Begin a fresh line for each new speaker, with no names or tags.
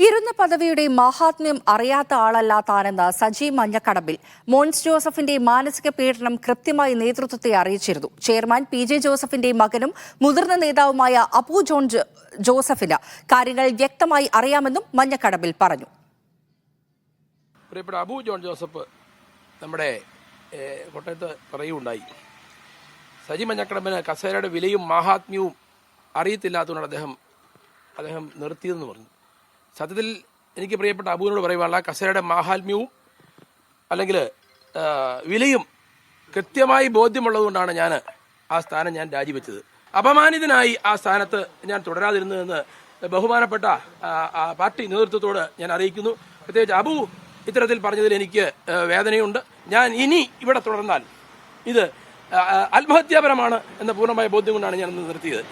ഇരുന്ന പദവിയുടെ മാഹാത്മ്യം അറിയാത്ത ആളല്ല താനെന്ന് സജി മഞ്ഞക്കടമ്പിൽ. മോൻസ് ജോസഫിന്റെ മാനസിക പീഡനം കൃത്യമായി നേതൃത്വത്തെ അറിയിച്ചിരുന്നു. ചെയർമാൻ PJ ജോസഫിന്റെ മകനും മുതിർന്ന നേതാവുമായ അബു ജോൺ ജോസഫിന് കാര്യങ്ങൾ വ്യക്തമായി അറിയാമെന്നും മഞ്ഞക്കടമ്പിൽ പറഞ്ഞു.
പ്രിയപ്പെട്ട അബു ജോൺ ജോസഫ് നമ്മുടെ കോട്ടയത്ത് പറയുകയുണ്ടായി, സജി മഞ്ഞക്കടമ്പിന് കസേരയുടെ വിലയും മാഹാത്മ്യവും അറിയത്തില്ലാത്തതുകൊണ്ടാണ് അദ്ദേഹം നിർത്തിയതെന്ന് പറഞ്ഞു. സത്യത്തിൽ എനിക്ക് പ്രിയപ്പെട്ട അബുവിനോട് പറയുവാനുള്ള കസേരയുടെ മാഹാത്മ്യവും അല്ലെങ്കിൽ വിലയും കൃത്യമായി ബോധ്യമുള്ളതുകൊണ്ടാണ് ആ സ്ഥാനം ഞാൻ രാജിവെച്ചത്. അപമാനിതനായി ആ സ്ഥാനത്ത് ഞാൻ തുടരാതിരുന്നതെന്ന് ബഹുമാനപ്പെട്ട പാർട്ടി നേതൃത്വത്തോട് ഞാൻ അറിയിക്കുന്നു. പ്രത്യേകിച്ച് അബു ഇത്തരത്തിൽ പറഞ്ഞതിൽ എനിക്ക് വേദനയുണ്ട്. ഞാൻ ഇനി ഇവിടെ തുടർന്നാൽ ഇത് ആത്മഹത്യാപരമാണ് എന്ന പൂർണ്ണമായ ബോധ്യം കൊണ്ടാണ് ഞാൻ നിർത്തിയത്.